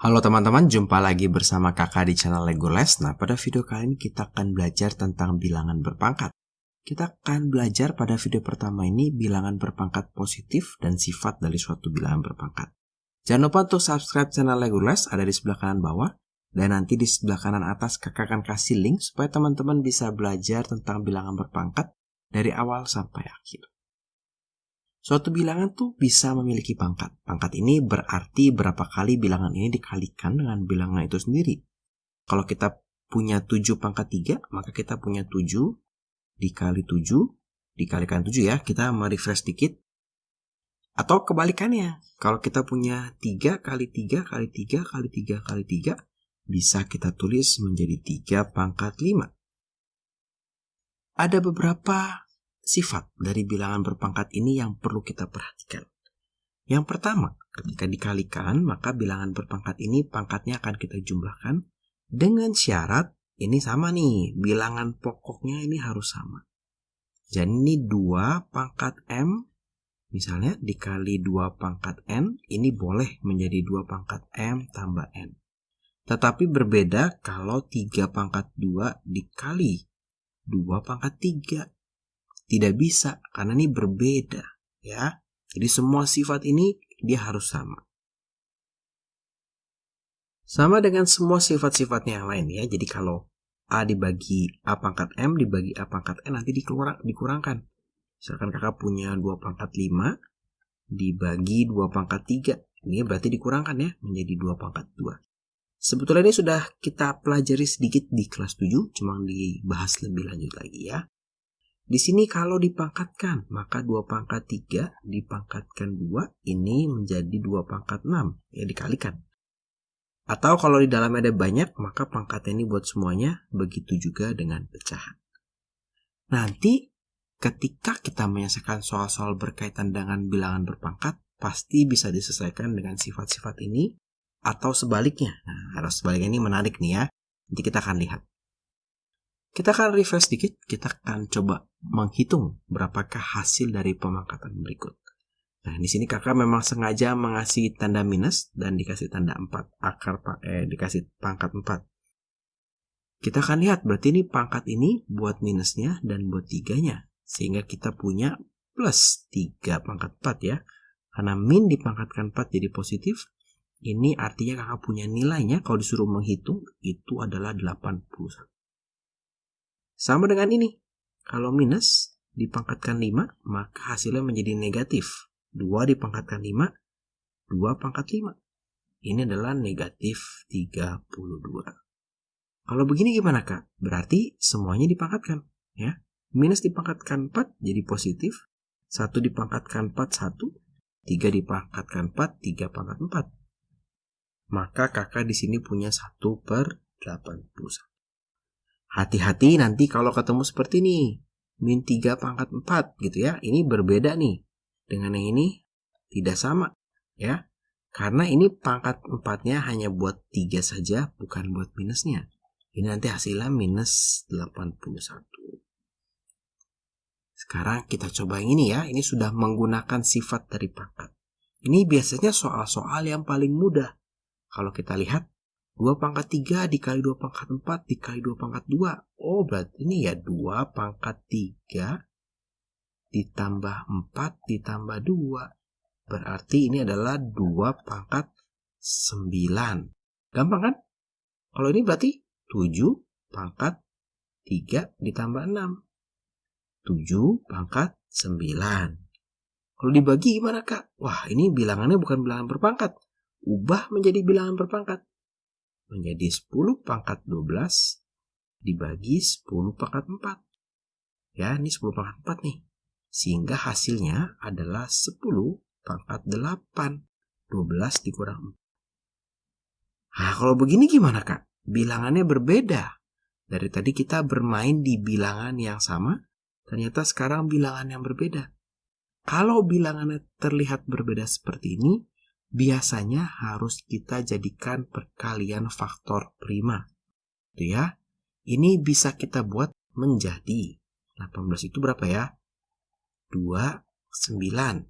Halo teman-teman, jumpa lagi bersama kakak di channel Lego Les. Nah, pada video kali ini kita akan belajar tentang bilangan berpangkat. Kita akan belajar pada video pertama ini bilangan berpangkat positif dan sifat dari suatu bilangan berpangkat. Jangan lupa untuk subscribe channel Lego Les, ada di sebelah kanan bawah. Dan nanti di sebelah kanan atas kakak akan kasih link supaya teman-teman bisa belajar tentang bilangan berpangkat dari awal sampai akhir. Suatu bilangan tuh bisa memiliki pangkat. Pangkat ini berarti berapa kali bilangan ini dikalikan dengan bilangan itu sendiri. Kalau kita punya 7 pangkat 3, maka kita punya 7 dikali 7, dikalikan 7 ya. Kita merefresh dikit. Atau kebalikannya, kalau kita punya 3 kali 3 kali 3 kali 3 kali 3, bisa kita tulis menjadi 3 pangkat 5. Ada beberapa sifat dari bilangan berpangkat ini yang perlu kita perhatikan. Yang pertama, ketika dikalikan, maka bilangan berpangkat ini pangkatnya akan kita jumlahkan dengan syarat ini sama nih, bilangan pokoknya ini harus sama. Jadi ini 2 pangkat M, misalnya dikali 2 pangkat N, ini boleh menjadi 2 pangkat M tambah N. Tetapi berbeda kalau 3 pangkat 2 dikali 2 pangkat 3. Tidak bisa, karena ini berbeda, ya. Jadi semua sifat ini dia harus sama. Sama dengan semua sifat-sifatnya yang lain, ya. Jadi kalau A dibagi A pangkat M dibagi A pangkat N nanti dikurangkan. Misalkan kakak punya 2 pangkat 5 dibagi 2 pangkat 3. Ini berarti dikurangkan ya, menjadi 2 pangkat 2. Sebetulnya ini sudah kita pelajari sedikit di kelas 7, cuma dibahas lebih lanjut lagi ya. Di sini kalau dipangkatkan, maka 2 pangkat 3 dipangkatkan 2, ini menjadi 2 pangkat 6, ya dikalikan. Atau kalau di dalamnya ada banyak, maka pangkatnya ini buat semuanya, begitu juga dengan pecahan. Nanti ketika kita menyelesaikan soal-soal berkaitan dengan bilangan berpangkat, pasti bisa diselesaikan dengan sifat-sifat ini, atau sebaliknya. Nah, harus sebaliknya ini menarik nih ya, nanti kita akan lihat. Kita akan refresh sedikit, kita akan coba menghitung berapakah hasil dari pemangkatan berikut. Nah, di sini kakak memang sengaja mengasih tanda minus dan dikasih tanda 4, dikasih pangkat 4. Kita akan lihat, berarti ini pangkat ini buat minusnya dan buat 3-nya. Sehingga kita punya plus 3 pangkat 4 ya. Karena min dipangkatkan 4 jadi positif, ini artinya kakak punya nilainya kalau disuruh menghitung, itu adalah 81. Sama dengan ini, kalau minus dipangkatkan 5, maka hasilnya menjadi negatif. 2 dipangkatkan 5, 2 pangkat 5. Ini adalah negatif 32. Kalau begini gimana kak? Berarti semuanya dipangkatkan. Ya. Minus dipangkatkan 4 jadi positif. 1 dipangkatkan 4, 1. 3 dipangkatkan 4, 3 pangkat 4. Maka kakak di sini punya 1/81. Hati-hati nanti kalau ketemu seperti ini, min 3 pangkat 4 gitu ya. Ini berbeda nih. Dengan yang ini tidak sama ya. Karena ini pangkat 4-nya hanya buat 3 saja, bukan buat minusnya. Ini nanti hasilnya minus 81. Sekarang kita coba yang ini ya. Ini sudah menggunakan sifat dari pangkat. Ini biasanya soal-soal yang paling mudah. Kalau kita lihat, 2 pangkat 3 dikali 2 pangkat 4 dikali 2 pangkat 2. Oh, berarti ini ya 2 pangkat 3 ditambah 4 ditambah 2. Berarti ini adalah 2 pangkat 9. Gampang kan? Kalau ini berarti 7 pangkat 3 ditambah 6. 7 pangkat 9. Kalau dibagi gimana kak? Wah, ini bilangannya bukan bilangan berpangkat. Ubah menjadi bilangan berpangkat. Menjadi 10 pangkat 12 dibagi 10 pangkat 4. Ya, ini 10 pangkat 4 nih. Sehingga hasilnya adalah 10 pangkat 8. 12 dikurang 4. Nah, kalau begini gimana kak? Bilangannya berbeda. Dari tadi kita bermain di bilangan yang sama, ternyata sekarang bilangan yang berbeda. Kalau bilangannya terlihat berbeda seperti ini, biasanya harus kita jadikan perkalian faktor prima. Itu ya. Ini bisa kita buat menjadi 18 itu berapa ya? 2, 9,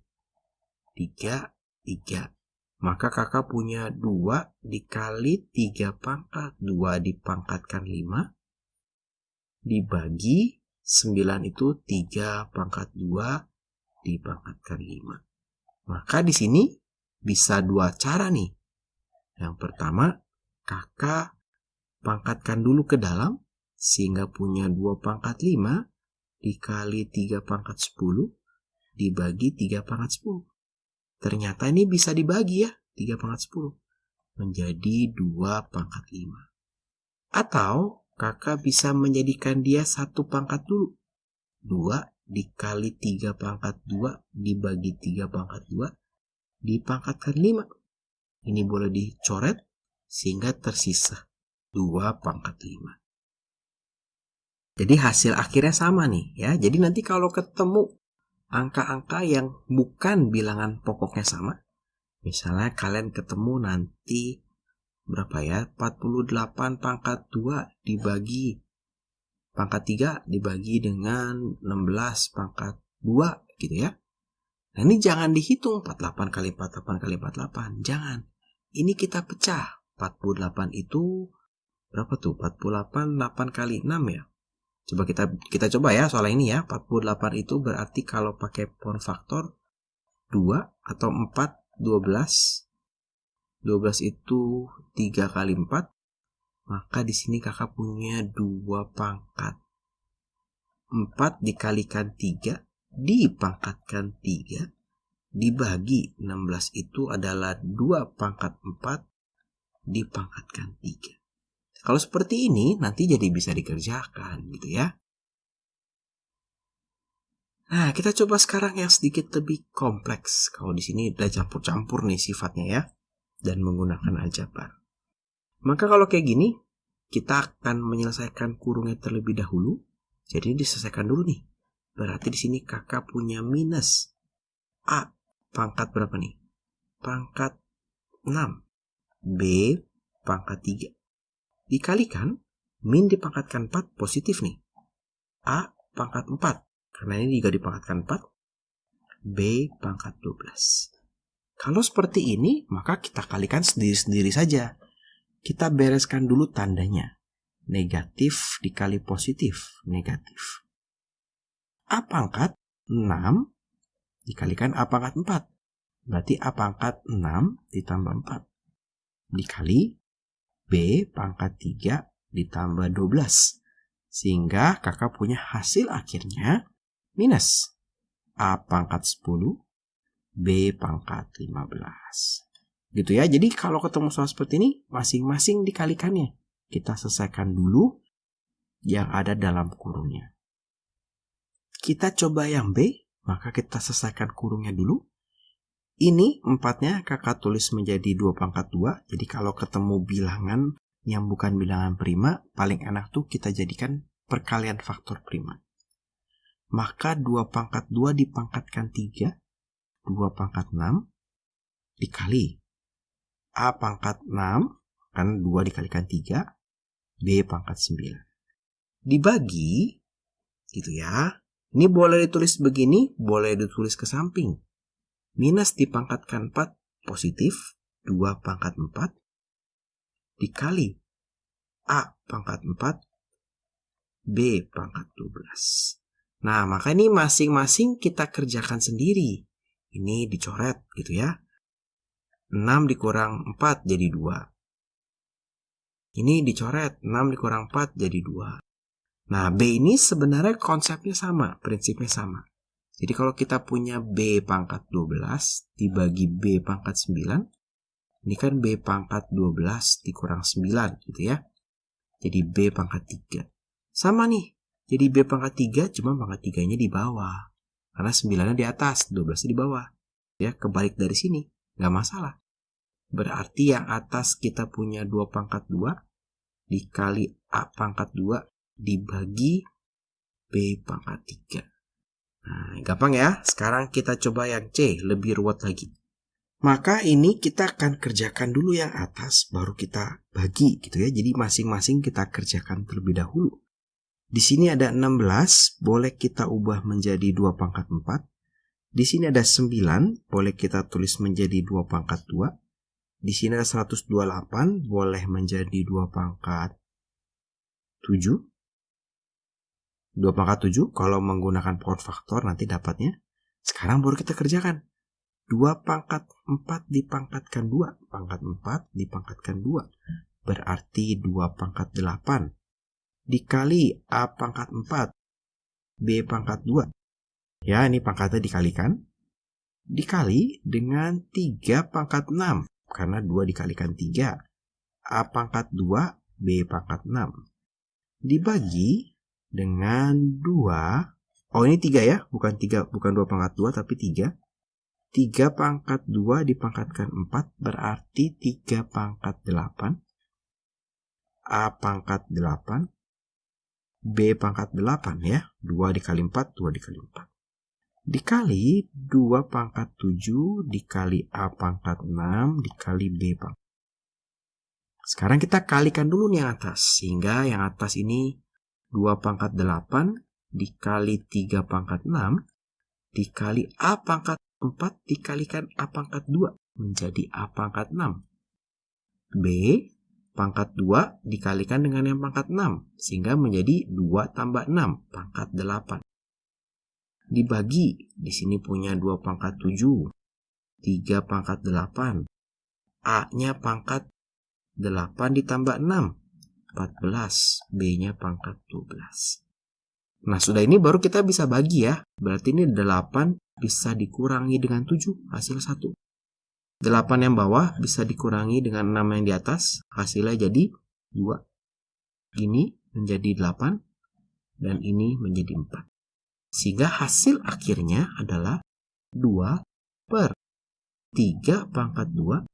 3, 3. Maka kakak punya 2 dikali 3 pangkat. 2 dipangkatkan 5. Dibagi 9 itu 3 pangkat 2 dipangkatkan 5. Maka di sini bisa 2 cara nih. Yang pertama, kakak pangkatkan dulu ke dalam sehingga punya 2 pangkat 5 dikali 3 pangkat 10 dibagi 3 pangkat 10. Ternyata ini bisa dibagi ya, 3 pangkat 10 menjadi 2 pangkat 5. Atau kakak bisa menjadikan dia 1 pangkat dulu. 2 dikali 3 pangkat 2 dibagi 3 pangkat 2 dipangkatkan 5. Ini boleh dicoret sehingga tersisa 2 pangkat 5. Jadi hasil akhirnya sama nih ya. Jadi nanti kalau ketemu angka-angka yang bukan bilangan pokoknya sama, misalnya kalian ketemu nanti berapa ya? 48 pangkat 2 dibagi pangkat 3 dibagi dengan 16 pangkat 2 gitu ya. Nah ini jangan dihitung 48 kali 48 kali 48. Jangan. Ini kita pecah. 48 itu berapa tuh? 48 8 kali 6 ya. Coba kita coba ya soal ini ya. 48 itu berarti kalau pakai pound faktor 2 atau 4 12. 12 itu 3 kali 4. Maka di sini kakak punya 2 pangkat. 4 dikalikan 3 dipangkatkan 3 dibagi 16 itu adalah 2 pangkat 4 dipangkatkan 3. Kalau seperti ini nanti jadi bisa dikerjakan gitu ya. Nah, kita coba sekarang yang sedikit lebih kompleks. Kalau di sini udah campur-campur nih sifatnya ya, dan menggunakan aljabar. Maka kalau kayak gini, kita akan menyelesaikan kurungnya terlebih dahulu. Jadi diselesaikan dulu nih. Berarti di sini kakak punya minus A pangkat berapa nih? Pangkat 6. B pangkat 3. Dikalikan, min dipangkatkan 4 positif nih. A pangkat 4. Karena ini juga dipangkatkan 4. B pangkat 12. Kalau seperti ini, maka kita kalikan sendiri-sendiri saja. Kita bereskan dulu tandanya. Negatif dikali positif. Negatif. A pangkat 6 dikalikan A pangkat 4. Berarti A pangkat 6 ditambah 4. Dikali B pangkat 3 ditambah 12. Sehingga kakak punya hasil akhirnya minus A pangkat 10, B pangkat 15. Gitu ya, jadi kalau ketemu soal seperti ini, masing-masing dikalikannya. Kita selesaikan dulu yang ada dalam kurungnya. Kita coba yang B, maka kita selesaikan kurungnya dulu. Ini 4-nya kakak tulis menjadi 2 pangkat 2. Jadi kalau ketemu bilangan yang bukan bilangan prima, paling enak tuh kita jadikan perkalian faktor prima. Maka 2 pangkat 2 dipangkatkan 3. 2 pangkat 6 dikali A pangkat 6, kan 2 dikalikan 3, B pangkat 9. Dibagi, gitu ya. Ini boleh ditulis begini, boleh ditulis ke samping. Minus dipangkatkan 4 positif, 2 pangkat 4 dikali A pangkat 4, B pangkat 12. Nah, maka ini masing-masing kita kerjakan sendiri. Ini dicoret gitu ya. 6 dikurang 4 jadi 2. Ini dicoret, 6 dikurang 4 jadi 2. Nah, B ini sebenarnya konsepnya sama, prinsipnya sama. Jadi kalau kita punya B pangkat 12 dibagi B pangkat 9, ini kan B pangkat 12 dikurang 9 gitu ya. Jadi B pangkat 3. Sama nih, jadi B pangkat 3 cuma pangkat 3-nya di bawah. Karena 9-nya di atas, 12-nya di bawah. Ya, kebalik dari sini, nggak masalah. Berarti yang atas kita punya 2 pangkat 2 dikali A pangkat 2 dibagi B pangkat 3. Nah, gampang ya. Sekarang kita coba yang C, lebih ruwet lagi. Maka ini kita akan kerjakan dulu yang atas, baru kita bagi gitu ya. Jadi masing-masing kita kerjakan terlebih dahulu. Di sini ada 16, boleh kita ubah menjadi 2 pangkat 4. Di sini ada 9, boleh kita tulis menjadi 2 pangkat 2. Di sini ada 128, boleh menjadi 2 pangkat 7. 2 pangkat 7, kalau menggunakan power faktor nanti dapatnya. Sekarang baru kita kerjakan. 2 pangkat 4 dipangkatkan 2. Pangkat 4 dipangkatkan 2. Berarti 2 pangkat 8. Dikali A pangkat 4. B pangkat 2. Ya, ini pangkatnya dikalikan. Dikali dengan 3 pangkat 6. Karena 2 dikalikan 3. A pangkat 2, B pangkat 6. Dibagi dengan 2. Oh, ini 3 ya. Bukan 2 pangkat 2, tapi 3. 3 pangkat 2 dipangkatkan 4 berarti 3 pangkat 8. A pangkat 8. B pangkat 8 ya. 2 dikali 4, 2 dikali 4. Dikali 2 pangkat 7 dikali A pangkat 6 dikali B pangkat. Sekarang kita kalikan dulu nih yang atas. Sehingga yang atas ini 2 pangkat 8 dikali 3 pangkat 6 dikali A pangkat 4 dikalikan A pangkat 2 menjadi A pangkat 6. B pangkat 2 dikalikan dengan yang pangkat 6 sehingga menjadi 2 tambah 6 pangkat 8. Dibagi, di sini punya 2 pangkat 7, 3 pangkat 8. A-nya pangkat 8 ditambah 6, 14. B-nya pangkat 12. Nah, sudah ini baru kita bisa bagi ya. Berarti ini 8 bisa dikurangi dengan 7, hasil 1. 8 yang bawah bisa dikurangi dengan 6 yang di atas, hasilnya jadi 2. Ini menjadi 8, dan ini menjadi 4. Sehingga hasil akhirnya adalah 2 per 3 pangkat 2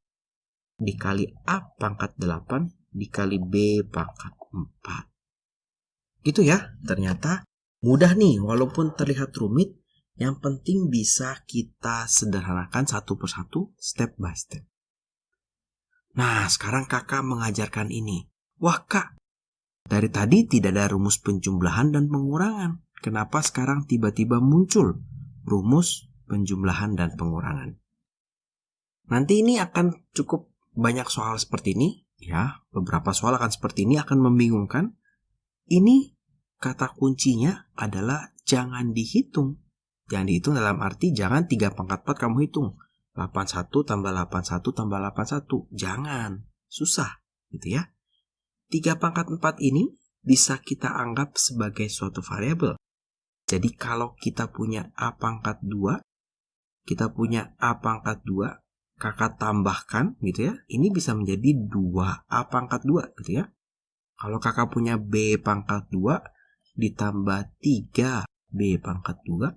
dikali A pangkat 8 dikali B pangkat 4. Gitu ya, ternyata mudah nih, walaupun terlihat rumit, yang penting bisa kita sederhanakan satu persatu, step by step. Nah, sekarang kakak mengajarkan ini. Wah kak, dari tadi tidak ada rumus penjumlahan dan pengurangan. Kenapa sekarang tiba-tiba muncul rumus penjumlahan dan pengurangan? Nanti ini akan cukup banyak soal seperti ini. Ya, beberapa soal akan seperti ini, akan membingungkan. Ini kata kuncinya adalah jangan dihitung. Jangan dihitung dalam arti jangan 3 pangkat 4 kamu hitung. 81 tambah 81 tambah 81. Jangan. Susah. Gitu ya. 3 pangkat 4 ini bisa kita anggap sebagai suatu variabel. Jadi kalau kita punya A pangkat 2, kita punya A pangkat 2, kakak tambahkan gitu ya. Ini bisa menjadi 2A pangkat 2 gitu ya. Kalau kakak punya B pangkat 2 ditambah 3B pangkat 2.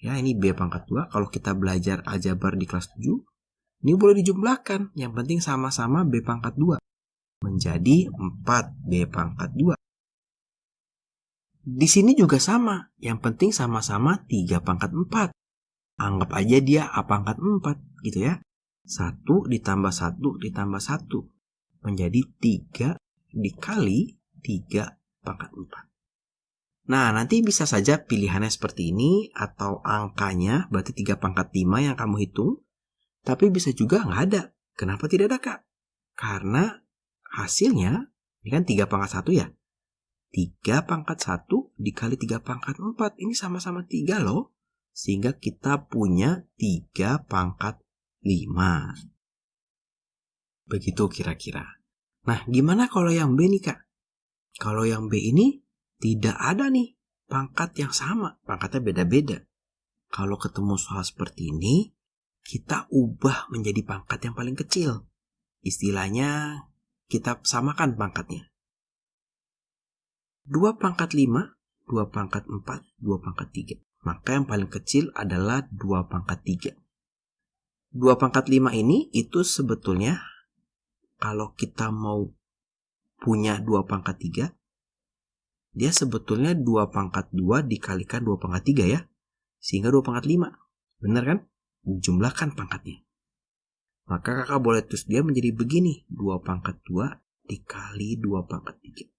Ya, ini B pangkat 2. Kalau kita belajar aljabar di kelas 7, ini boleh dijumlahkan. Yang penting sama-sama B pangkat 2. Menjadi 4B pangkat 2. Di sini juga sama. Yang penting sama-sama 3 pangkat 4. Anggap aja dia A pangkat 4 gitu ya. 1 ditambah 1 ditambah 1. Menjadi 3 dikali 3 pangkat 4. Nah, nanti bisa saja pilihannya seperti ini atau angkanya berarti 3 pangkat 5 yang kamu hitung. Tapi bisa juga nggak ada. Kenapa tidak ada, Kak? Karena hasilnya, ini kan 3 pangkat 1 ya. 3 pangkat 1 dikali 3 pangkat 4. Ini sama-sama 3 loh. Sehingga kita punya 3 pangkat 5. Begitu kira-kira. Nah, gimana kalau yang B nih, Kak? Kalau yang B ini tidak ada nih pangkat yang sama. Pangkatnya beda-beda. Kalau ketemu soal seperti ini, kita ubah menjadi pangkat yang paling kecil. Istilahnya, kita samakan pangkatnya. 2 pangkat 5, 2 pangkat 4, 2 pangkat 3. Maka yang paling kecil adalah 2 pangkat 3. 2 pangkat 5 ini itu sebetulnya kalau kita mau punya 2 pangkat 3, dia sebetulnya 2 pangkat 2 dikalikan 2 pangkat 3 ya. Sehingga 2 pangkat 5. Benar kan? Jumlahkan pangkatnya. Maka kakak boleh tulis dia menjadi begini. 2 pangkat 2 dikali 2 pangkat 3.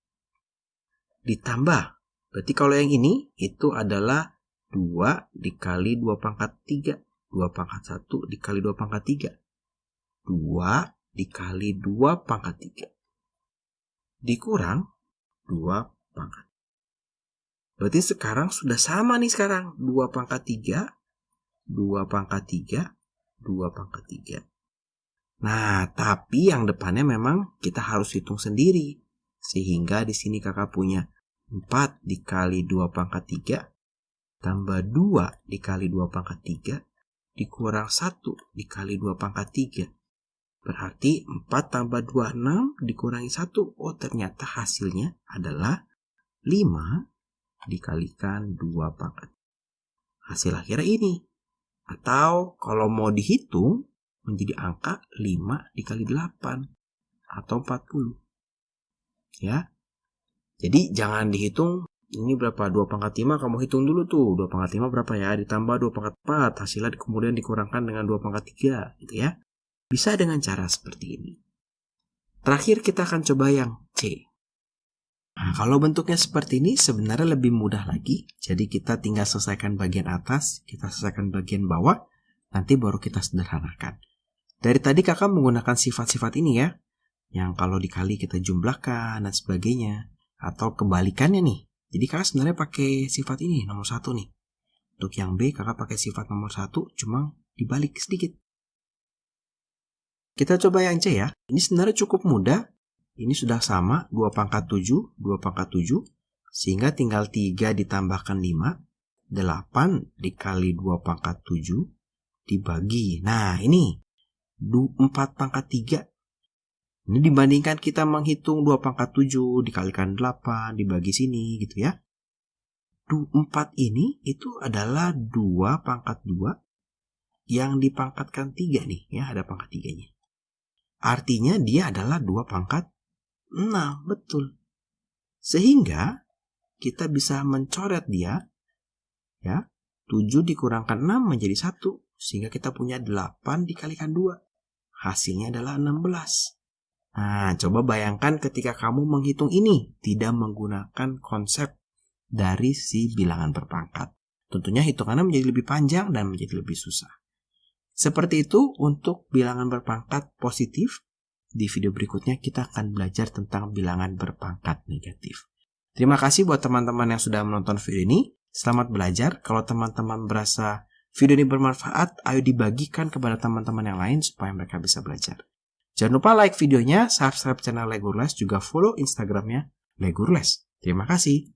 Ditambah. Berarti kalau yang ini itu adalah 2 dikali 2 pangkat 3. 2 pangkat 1 dikali 2 pangkat 3. 2 dikali 2 pangkat 3. Dikurang 2 pangkat. Berarti sekarang sudah sama nih sekarang. 2 pangkat 3, 2 pangkat 3, 2 pangkat 3. Nah, tapi yang depannya memang kita harus hitung sendiri. Sehingga di sini kakak punya 4 dikali 2 pangkat 3, tambah 2 dikali 2 pangkat 3, dikurang 1 dikali 2 pangkat 3. Berarti 4 tambah 2, 6, dikurangi 1. Oh, ternyata hasilnya adalah 5 dikalikan 2 pangkat. Hasil akhirnya ini. Atau kalau mau dihitung, menjadi angka 5 dikali 8 atau 40. Ya. Jadi jangan dihitung ini berapa 2 pangkat 5, kamu hitung dulu tuh 2 pangkat 5 berapa ya, ditambah 2 pangkat 4, hasilnya kemudian dikurangkan dengan 2 pangkat 3 gitu ya. Bisa dengan cara seperti ini. Terakhir kita akan coba yang C. Nah, kalau bentuknya seperti ini sebenarnya lebih mudah lagi. Jadi kita tinggal selesaikan bagian atas, kita selesaikan bagian bawah, nanti baru kita sederhanakan. Dari tadi kakak menggunakan sifat-sifat ini ya, yang kalau dikali kita jumlahkan dan sebagainya. Atau kebalikannya nih. Jadi kakak sebenarnya pakai sifat ini, nomor 1 nih. Untuk yang B kakak pakai sifat nomor 1, cuma dibalik sedikit. Kita coba yang C ya. Ini sebenarnya cukup mudah. Ini sudah sama, 2 pangkat 7, 2 pangkat 7. Sehingga tinggal 3 ditambahkan 5. 8 dikali 2 pangkat 7 dibagi. Nah ini 4 pangkat 3. Ini dibandingkan kita menghitung 2 pangkat 7 dikalikan 8 dibagi sini gitu ya. 4 ini itu adalah 2 pangkat 2 yang dipangkatkan 3 nih ya, ada pangkat 3-nya. Artinya dia adalah 2 pangkat 6, betul. Sehingga kita bisa mencoret dia ya. 7 dikurangkan 6 menjadi 1 sehingga kita punya 8 dikalikan 2. Hasilnya adalah 16. Nah, coba bayangkan ketika kamu menghitung ini tidak menggunakan konsep dari si bilangan berpangkat. Tentunya hitungannya menjadi lebih panjang dan menjadi lebih susah. Seperti itu untuk bilangan berpangkat positif. Di video berikutnya kita akan belajar tentang bilangan berpangkat negatif. Terima kasih buat teman-teman yang sudah menonton video ini. Selamat belajar. Kalau teman-teman merasa video ini bermanfaat, ayo dibagikan kepada teman-teman yang lain supaya mereka bisa belajar. Jangan lupa like videonya, subscribe channel Legurles, juga follow Instagramnya Legurles. Terima kasih.